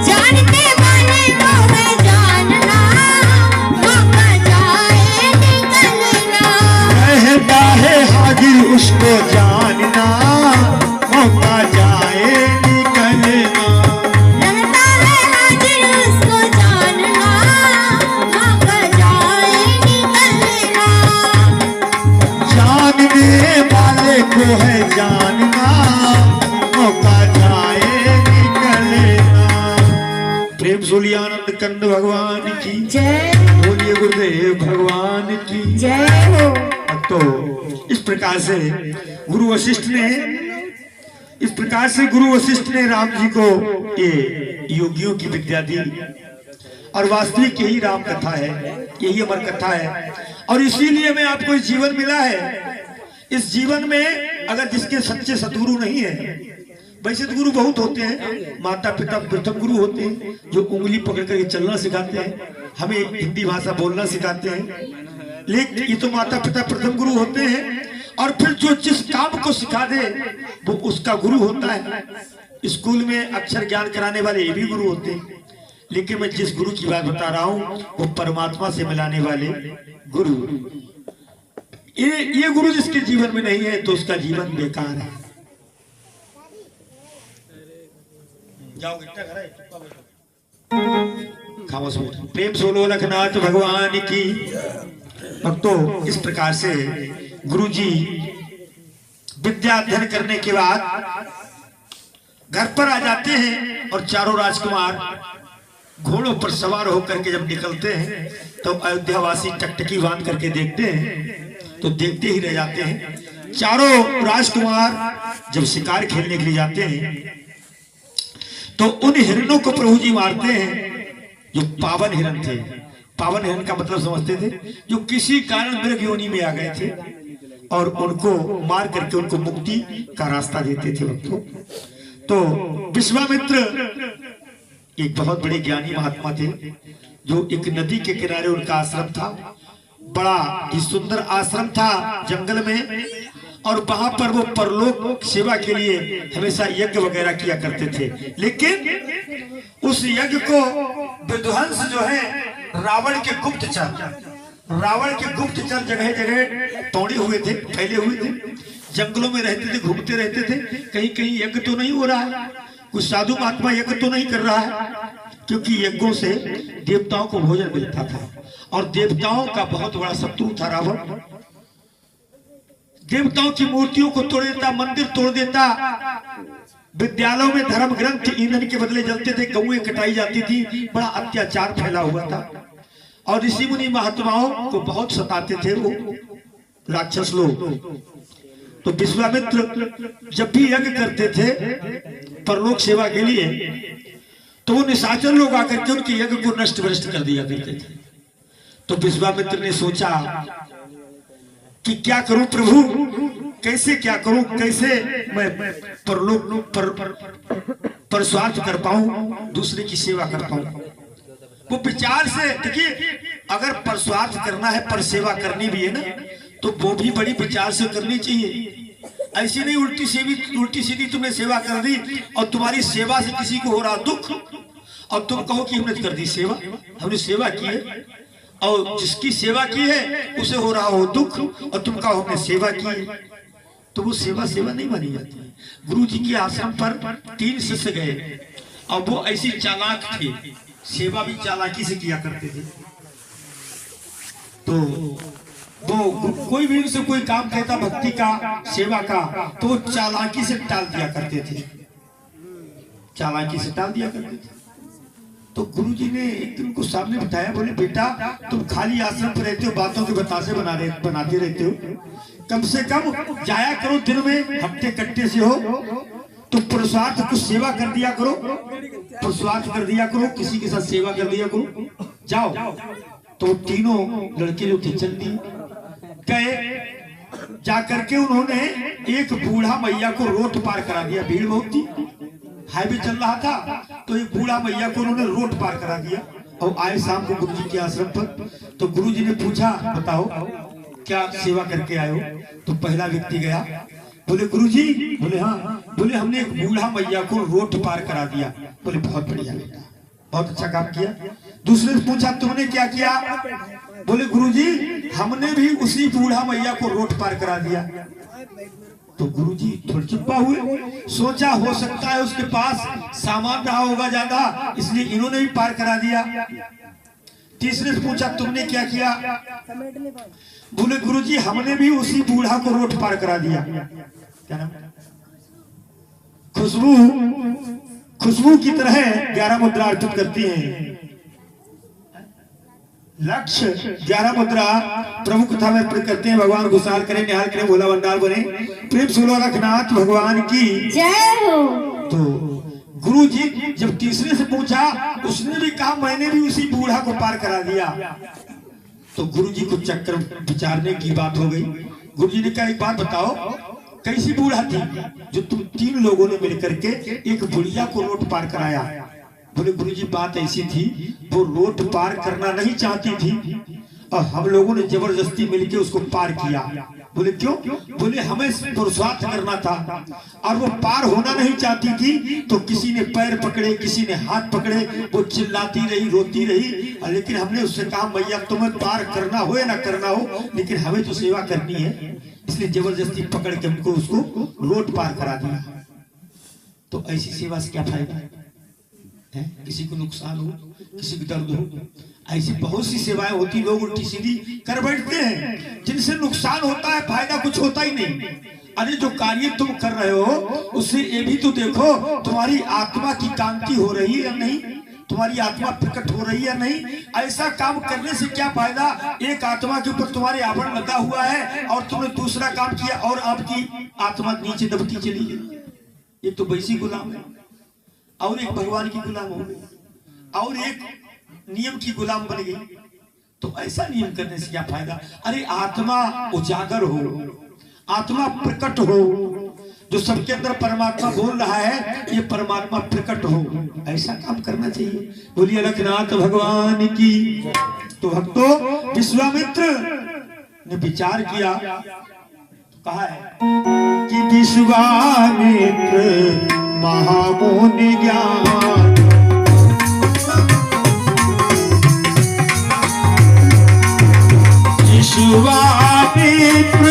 जानने वाले को है जानना, मौका जाए निकलना। कहता है हाजिर उसको जानना, मौका जाए निकलना। रहता है हाजिर उसको जानना, मौका जाए निकलना। जानने वाले को है जानना, मौका जाए निकलना। प्रेम सोलिए आनंद कंद भगवान की जय बोलिए गुरुदेव भगवान की। जय हो। तो इस प्रकार से गुरु वशिष्ठ ने, इस प्रकार से गुरु वशिष्ठ ने राम जी को ये योगियों की विद्या दी। और वास्तविक यही राम कथा है, यही अमर कथा है। और इसीलिए हमें आपको इस जीवन मिला है। इस जीवन में अगर जिसके सच्चे सदगुरु नहीं है, वैसे तो गुरु बहुत होते हैं, माता पिता प्रथम गुरु होते हैं, जो उंगली पकड़ करके चलना सिखाते हैं, हमें हिंदी भाषा बोलना सिखाते हैं। लेकिन ये तो माता पिता प्रथम गुरु होते हैं। और फिर जो जिस काम को सिखा दे वो उसका गुरु होता है। स्कूल में अक्षर ज्ञान कराने वाले ये भी गुरु होते हैं। लेकिन मैं जिस गुरु की बात बता रहा हूँ वो परमात्मा से मिलाने वाले गुरु। ये गुरु जिसके जीवन में नहीं है तो उसका जीवन बेकार है। जाओ खामोश बैठो। प्रेम सोलो लखनाथ भगवान की। भक्तों, इस प्रकार से गुरु जी विद्या अध्ययन करने के बाद घर पर आ जाते हैं और चारों राजकुमार घोड़ों पर सवार होकर के जब निकलते हैं तो अयोध्यावासी टकटकी बांध करके देखते हैं तो देखते ही रह जाते हैं। चारों राजकुमार जब शिकार खेलने के लिए जाते हैं तो उन हिरणों को प्रभु जी मारते हैं जो पावन हिरण थे। पावन हिरण का मतलब समझते थे, जो किसी कारण मृग योनि में आ गए थे और उनको मार करके उनको मुक्ति का रास्ता देते थे भक्तों। तो विश्वामित्र एक बहुत बड़े ज्ञानी महात्मा थे, जो एक नदी के किनारे उनका आश्रम था। बड़ा ही सुंदर आश्रम था जंगल में, और वहां पर वो परलोक सेवा के लिए हमेशा यज्ञ वगैरह किया करते थे। लेकिन उस यज्ञ को विध्वंस जो है रावण के गुप्तचर जगह जगह तोड़े हुए थे, फैले हुए थे, जंगलों में रहते थे, घूमते रहते थे। कहीं कहीं यज्ञ तो नहीं हो रहा है, कुछ साधु महात्मा यज्ञ तो नहीं कर रहा है, क्योंकि यज्ञों से देवताओं को भोजन मिलता था। और देवताओं का बहुत बड़ा शत्रु था रावण। देवताओं की मूर्तियों को तोड़ देता, मंदिर तोड़ देता, विद्यालयों में धर्म ग्रंथ ईंधन के बदले जलते थे, गौएं कटाई जाती थी, बड़ा अत्याचार फैला हुआ था। और ऋषि मुनि महात्माओं को बहुत सताते थे वो राक्षस लोग। तो विश्वामित्र जब भी यज्ञ करते थे परलोक सेवा के लिए, तो वो निशाचर लोग आकर के उनके यज्ञ को नष्ट भ्रष्ट कर दिया करते थे। तो विश्वामित्र ने सोचा कि क्या करूं प्रभु, कैसे क्या करूं, कैसे मैं परलोक पर स्वार्थ कर पाऊं, दूसरे की सेवा कर पाऊं। वो विचार से देखिए, अगर पर स्वार्थ करना है, पर सेवा करनी भी है ना, तो वो भी बड़ी विचार से करनी चाहिए। ऐसी नहीं उल्टी सीधी तुमने सेवा कर दी और तुम्हारी सेवा से किसी को हो रहा दुख और तुम कहो कि हमने कर दी सेवा, हमने सेवा की है, और जिसकी सेवा की है उसे हो रहा हो दुख, और तुम कहो हमने सेवा की है, तो वो सेवा नहीं मानी जाती है। गुरु जी के आश्रम पर 3 शिष्य गए और वो ऐसी चालाक थे, सेवा भी चालाकी से किया करते थे। तो वो कोई भी उनसे कोई काम कहता भक्ति का, सेवा का, तो वो चालाकी से टाल दिया करते थे, चालाकी से टाल दिया करते थे। तो गुरुजी ने एक दिन उनको सामने बिठाया, बोले बेटा तुम खाली आश्रम पर रहते हो, बातों के बतासे बनाते रहते हो, कम से कम जाया करो, दिन में हफ्ते कट्टे से हो तो पुरुषार्थ कुछ सेवा कर दिया करो, पुरुषार्थ कर दिया करो, किसी के साथ सेवा कर दिया करो, जाओ। तो तीनों लड़के जो थे चल दिए, गए, जाकर के उन्होंने एक बूढ़ा मैया को रोड पार करा दिया, भीड़ बहुत थी, हाईवे चल रहा था, तो एक बूढ़ा मैया को उन्होंने रोड पार करा दिया। और आए शाम को गुरुजी के आश्रम पर, तो गुरुजी ने पूछा बताओ क्या सेवा करके आए हो? तो पहला व्यक्ति गया, बोले गुरुजी, बोले हाँ, बोले हमने एक बूढ़ा मैया को रोड पार करा दिया। बोले बहुत बढ़िया बेटा, बहुत अच्छा काम किया। दूसरे से पूछा तुमने क्या किया? बोले गुरुजी हमने भी उसी बूढ़ा मैया को रोड पार करा दिया। तो गुरुजी थोड़ी चुप्पा हुए, सोचा हो सकता है उसके पास सामान रहा होगा ज्यादा, इसलिए इन्होंने भी पार करा दिया। तीसरे से पूछा तुमने क्या किया? बोले गुरुजी हमने भी उसी बूढ़ा को रोड पार करा दिया। क्या नाम? खुशबू की तरह 11 मुद्रा अर्पित करती हैं। लक्ष्य 11 मुद्रा प्रभु कथा में अर्पित करते हैं। भगवान गुसाल करें, निहाल करें, भोला भंडार बने, प्रेम सुलो रखनाथ भगवान की जय हो। तो गुरु जी जब तीसरे से पूछा, उसने भी कहा मैंने भी उसी बूढ़ा को पार करा दिया। तो गुरु जी को चक्कर विचारने की बात हो गई। गुरु जी ने कहा एक बात बताओ, कैसी बूढ़ा थी जो तुम 3 लोगों ने मिलकर के एक बुढ़िया को रोड पार कराया? बोले गुरुजी बात ऐसी थी, वो रोड पार करना नहीं चाहती थी और हम लोगों ने जबरदस्ती मिलके उसको पार किया। बोले क्यों? बोले हमें पुरुषार्थ करना था और वो पार होना नहीं चाहती थी, तो किसी ने पैर पकड़े, किसी ने हाथ पकड़े, वो चिल्लाती रही, रोती रही, लेकिन हमने उससे कहा मैया तुम्हें पार करना हो या ना करना हो, लेकिन हमें तो सेवा करनी है, इसलिए जबरदस्ती पकड़ के हमको उसको रोड पार करा दिया। तो ऐसी सेवा से क्या फायदा है? किसी को नुकसान हो, किसी को दर्द हो, ऐसी बहुत सी सेवाएं होती, लोग उल्टी सीधी कर बैठते हैं जिनसे नुकसान होता है, फायदा कुछ होता ही नहीं। अरे जो कार्य तुम कर रहे हो उससे ये भी तो देखो तुम्हारी आत्मा की कांति हो रही है या नहीं, तुम्हारी आत्मा प्रकट हो रही है या नहीं। ऐसा काम करने से क्या फायदा? एक आत्मा के ऊपर तुम्हारे आवरण लगा हुआ है और तुमने दूसरा काम किया और आपकी आत्मा नीचे दबती चली गई। एक तो वैसी गुलाम है और एक भगवान की गुलाम हो गई और एक नियम की गुलाम बन गई। तो ऐसा नियम करने से क्या फायदा? अरे आत्मा उजागर हो, आत्मा प्रकट हो, जो सबके अंदर परमात्मा बोल रहा है ये परमात्मा प्रकट हो, ऐसा काम करना चाहिए। बोलिए अलखनाथ भगवान की। तो भक्तों विश्वामित्र ने विचार किया, कहा है कि विश्वामित्र महामुनि ज्ञान, विश्वामित्र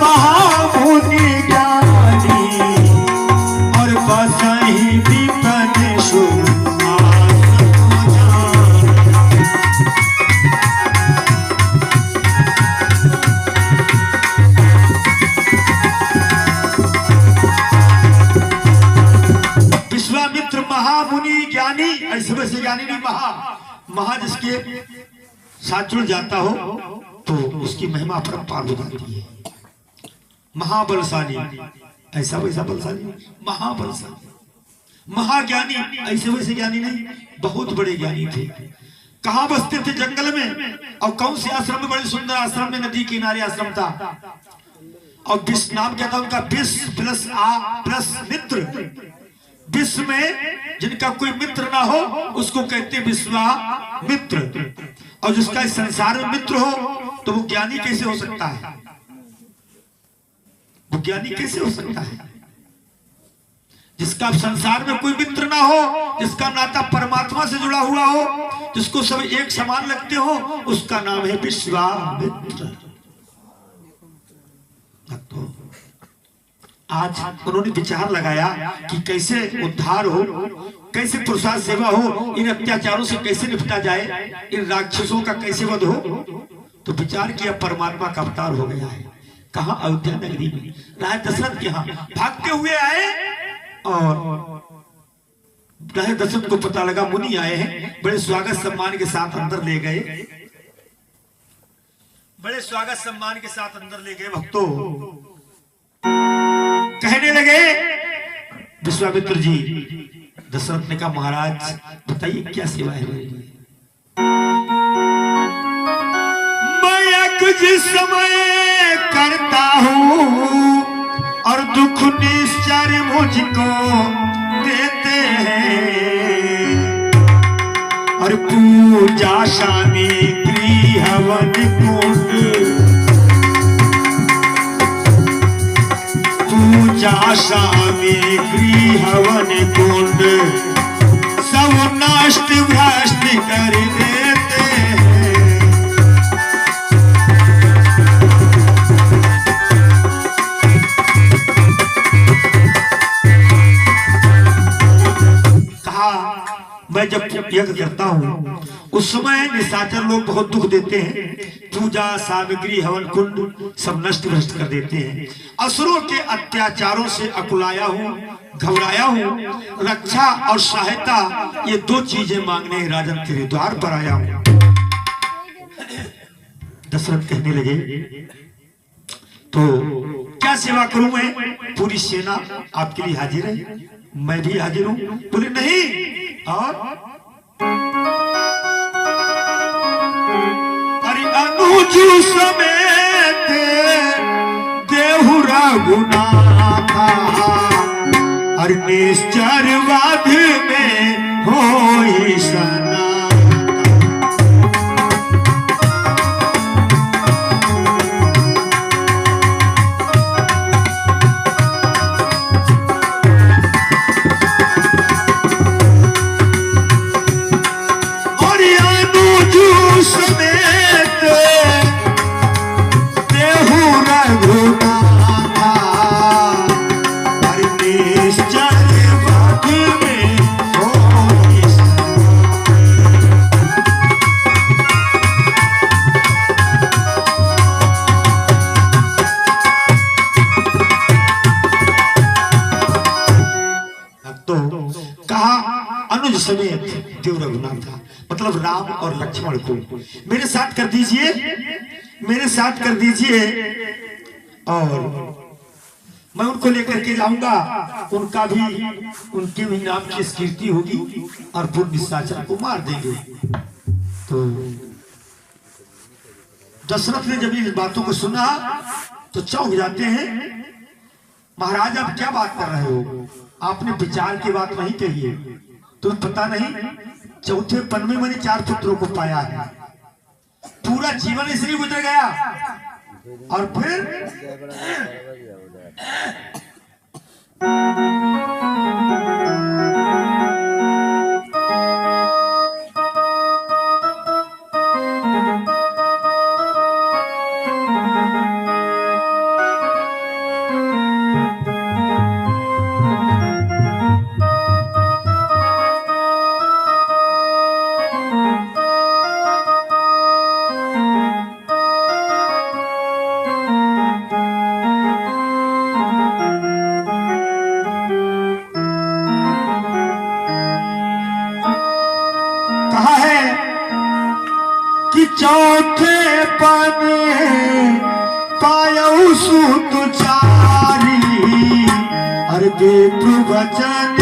महामुनि ज्ञानी और बसहि विपिन शुभ आसन। विश्वामित्र महामुनि ज्ञानी, ऐसे वैसे ज्ञानी नहीं, महा जिसके साथ जुड़ जाता हो तो उसकी महिमा परम्पार हो जाती है। महाबलशाली, ऐसा वैसा बलशाली, महाबलशाली, महाज्ञानी, ऐसे वैसे ज्ञानी नहीं, बहुत बड़े ज्ञानी थे। कहाँ बसते थे? जंगल में। और कौन से आश्रम में? बड़े सुंदर आश्रम में, नदी किनारे आश्रम था। और विष नाम क्या था उनका? विष प्लस आ प्लस मित्र। विश्व में जिनका कोई मित्र ना हो उसको कहते विश्वामित्र, और जिसका इस संसार में मित्र हो तो वो ज्ञानी कैसे हो सकता है? वो ज्ञानी कैसे हो सकता है? जिसका संसार में कोई मित्र ना हो, जिसका नाता परमात्मा से जुड़ा हुआ हो, जिसको सब एक समान लगते हो, उसका नाम है विश्वामित्र। तो आज उन्होंने विचार लगाया कि कैसे उद्धार हो, कैसे पुरुषार्थ सेवा हो, इन अत्याचारों से कैसे निपटा जाए, इन राक्षसों का कैसे वध हो। तो विचार किया, परमात्मा का अवतार हो गया है। कहाँ? अयोध्या नगरी में राजा दशरथ के यहाँ भागते हुए आए और राजा दशरथ को पता लगा मुनि आए हैं, बड़े स्वागत सम्मान के साथ अंदर ले गए, बड़े स्वागत सम्मान के साथ अंदर ले गए। भक्तों कहने लगे विश्वामित्र जी, दशरथ ने कहा महाराज बताइए क्या सेवा है मेरे लिए। मैं कुछ समय करता हूँ और दुख निश्चर मुझको देते हैं, और पूजा सामग्री हवन कुंड, पूजा सामग्री हवन कुंड सब नष्ट भ्रष्ट कर देते हैं। मैं जब यज्ञ करता हूँ उस समय निशाचर लोग बहुत दुख देते हैं, पूजा सामग्री हवन कुंड सब नष्ट भ्रष्ट कर देते हैं। असुरों के अत्याचारों से अकुलाया हूँ, घबराया हूँ, रक्षा और सहायता ये दो चीजें मांगने राजन तेरे द्वार पर आया हूँ। दशरथ कहने लगे तो क्या सेवा करूं मैं? पूरी सेना आपके लिए हाजिर है, मैं भी हाजिर हूं। बोले नहीं, और अरे अनुज समेत देहु रघुनाथा, अरे निश्चर वाद में होई सना। समेत देव रघुनाथ था, मतलब राम और लक्ष्मण को मेरे साथ कर दीजिए, मेरे साथ कर दीजिए, और मैं उनको लेकर के जाऊंगा, उनका भी, उनके भी नाम की कीर्ति होगी और वो निशाचर को मार देंगे। तो दशरथ ने जब इन बातों को सुना तो चौंक जाते हैं। महाराज आप क्या बात कर रहे हो? आपने विचार की बात नहीं कही है। तुम्हें पता नहीं, चौथे पन में मैंने 4 पुत्रों को पाया है, पूरा जीवन इसलिए गुजर गया, और फिर चौथे पन पायऊ सुत चारी, अरे बेटू वचन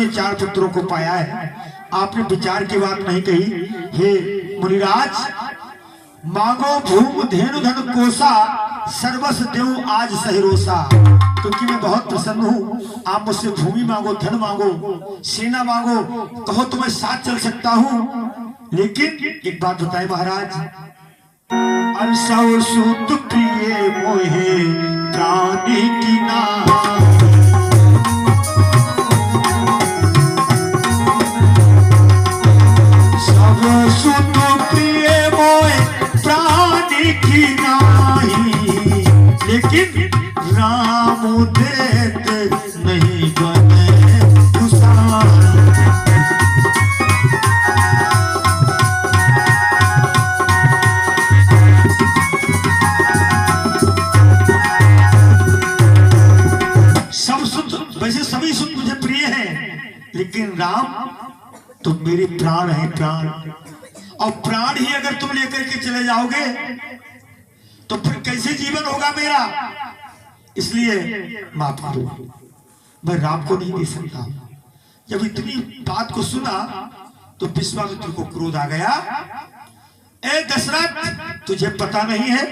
से 4 पुत्रों को पाया है, आपने विचार की बात नहीं कही। हे मुनिराज, मांगो भूम धेनु धन कोसा, सर्वस देव आज सहिरोसा। क्योंकि मैं बहुत प्रसन्न हूँ, आप मुझसे भूमि मांगो, धन मांगो, सेना मांगो, कहो तो मैं साथ चल सकता हूँ। लेकिन एक बात बताए महाराज, अलसौ सुत प्रिय मोहे प्राणी की ना, सब सुत प्रिय मोहे प्राणी की नाही, लेकिन राम देते नहीं बने दुसान। सब सुत, वैसे सभी सुत मुझे प्रिय हैं, लेकिन राम तो मेरे प्राण है, प्राण। और प्राण ही अगर तुम लेकर के चले जाओगे तो फिर कैसे जीवन होगा मेरा। इसलिए माफ करो, मैं राम को नहीं दे सकता। जब इतनी बात को सुना तो विश्वामित्र को क्रोध आ गया। ए दशरथ, तुझे पता नहीं है,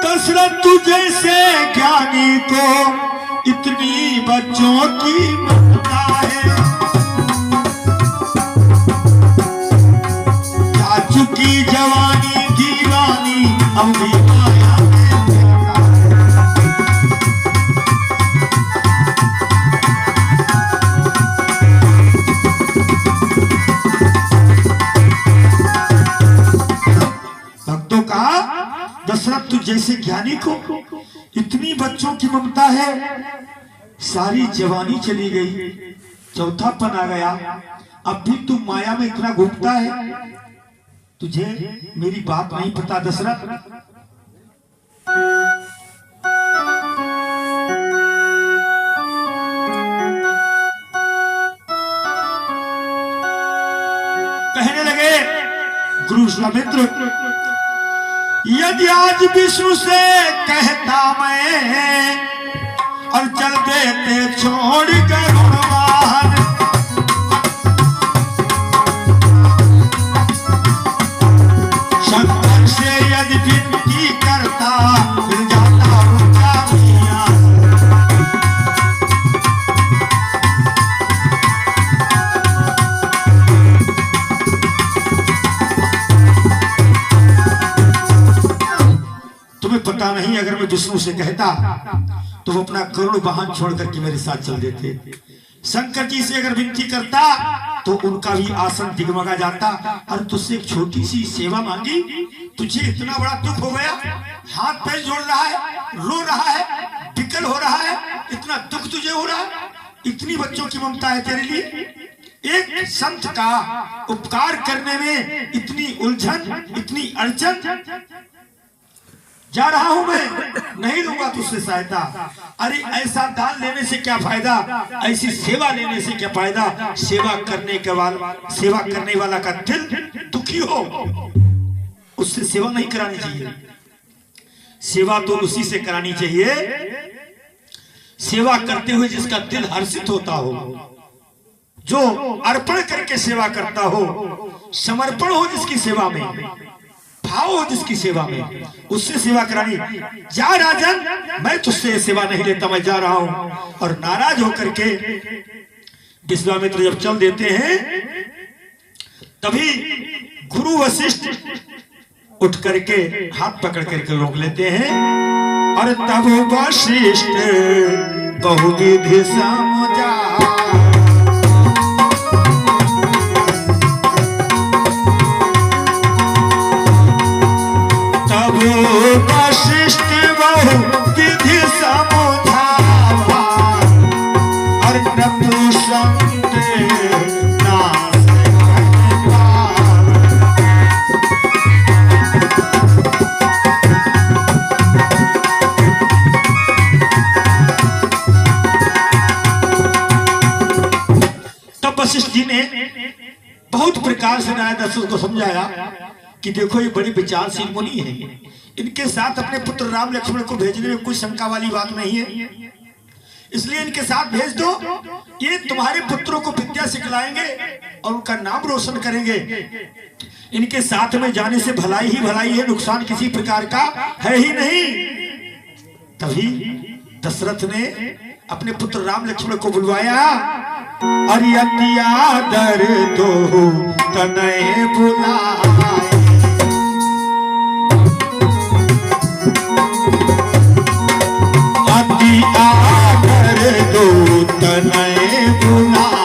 दशरथ तुझे से ज्ञानी को इतनी बच्चों की ममता है, जा चुकी जवानी दीवानी अब भी माया में देखा है। भक्तों का दशरथ तू जैसे ज्ञानी को इतनी बच्चों की ममता है, सारी जवानी चली गई, चौथापन आ गया, अब भी तू माया में इतना घूमता है। तुझे मेरी बात नहीं पता दशरथ। कहने लगे गुरु विश्वामित्र, यदि आज विष्णु से कहता मैं और चल देते छोड़ कर भगवान, शंकर से यदि विनती करता फिर जाता उनका मियां। तुम्हें पता नहीं, अगर मैं विष्णु से कहता तो वो अपना करुण वाहन छोड़ करके मेरे साथ चल देते। शंकर जी से अगर विनती करता तो उनका भी आसन दिगमगा जाता। और तुझसे एक छोटी सी सेवा मांगी, तुझे इतना बड़ा दुख हो गया, हाथ पैर जोड़ रहा है, रो रहा है, विकल हो रहा है, इतना दुख तुझे हो रहा है, इतनी बच्चों की ममता है तेरे लिए। एक संत का उपकार करने में इतनी उलझन, इतनी अड़चन। जा रहा हूं मैं, नहीं दूंगा तुझसे सहायता। अरे ऐसा दान लेने से क्या फायदा, ऐसी सेवा लेने से क्या फायदा। सेवा करने वाला का दिल दुखी हो, उससे सेवा नहीं करानी चाहिए। सेवा तो उसी से करानी चाहिए सेवा करते हुए जिसका दिल हर्षित होता हो, जो अर्पण करके सेवा करता हो, समर्पण हो जिसकी सेवा में, भाव हो जिसकी सेवा में, उससे सेवा करानी। जा राजन, मैं तुझसे सेवा नहीं लेता, मैं जा रहा हूं। और नाराज होकर के विश्वामित्र जब चल देते हैं, तभी गुरु वशिष्ठ उठ करके हाथ पकड़ करके रोक लेते हैं। और तब वशिष्ठ बहुविधि समझा, वशिष्ठ बहुविधि समझावा, और नपुंसक नाश तब वशिष्ठ जी ने बहुत प्रकार से नारायण दशरथ को समझाया कि देखो ये बड़ी विचारशील मुनि है, इनके साथ अपने पुत्र राम लक्ष्मण को भेजने में कोई शंका वाली बात नहीं है। इसलिए इनके साथ भेज दो, ये तुम्हारे पुत्रों को विद्या सिखलाएंगे और उनका नाम रोशन करेंगे। इनके साथ में जाने से भलाई ही भलाई है, नुकसान किसी प्रकार का है ही नहीं। तभी दशरथ ने अपने पुत्र राम लक्ष्मण को बुलवाया। अरे अतिया दर दो तनय बुलाए, अतिया दर दो तनय बुलाए,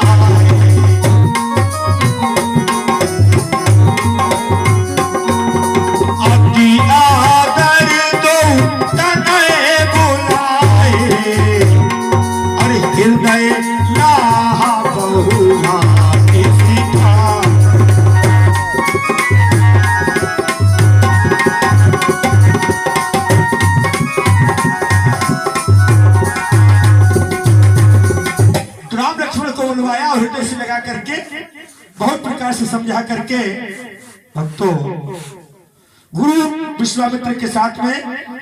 अतिया दर दो तनय बुलाए, अरे हृदय लाहा बहुहा सिखा। राम लक्ष्मण को बुलवाया और हृदय से लगा करके बहुत प्रकार से समझा करके भक्तों गुरु विश्वामित्र के साथ में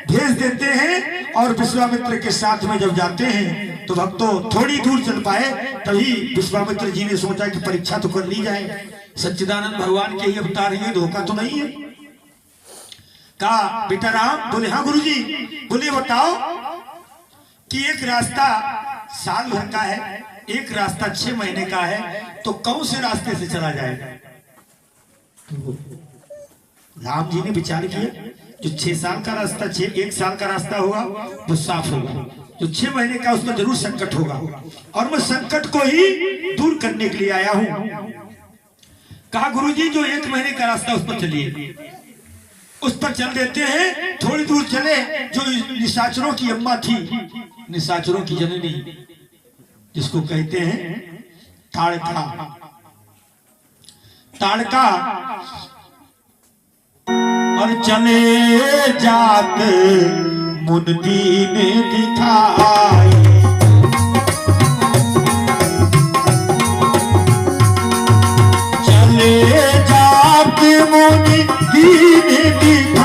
भेज देते हैं। और विश्वामित्र के साथ में जब जाते हैं तो भक्तों थोड़ी दूर चल पाए, तभी विश्वामित्र जी ने सोचा कि परीक्षा तो कर ली जाए, सच्चिदानंद भगवान के ही अवतार है, धोखा तो नहीं है। कहा बेटा राम, बोले हाँ गुरु जी। बोले बताओ कि एक रास्ता साल भर का है, एक रास्ता 6 महीने का है, तो कौन से रास्ते से चला जाएगा? तो राम जी ने विचार किया, जो 6 साल का रास्ता 1 साल का रास्ता होगा वो साफ होगा, जो 6 महीने का उसमें जरूर संकट होगा, और मैं संकट को ही दूर करने के लिए आया हूं। कहा गुरुजी जो 1 महीने का रास्ता उस पर चलिए, उस पर चल देते हैं। थोड़ी दूर चले, जो निशाचरों की अम्मा थी, निशाचरों की जननी जिसको कहते हैं ताड़का, ताड़का और चले जात मुंदी ने दिखाई, चले जात मुंदी ने दिखाई,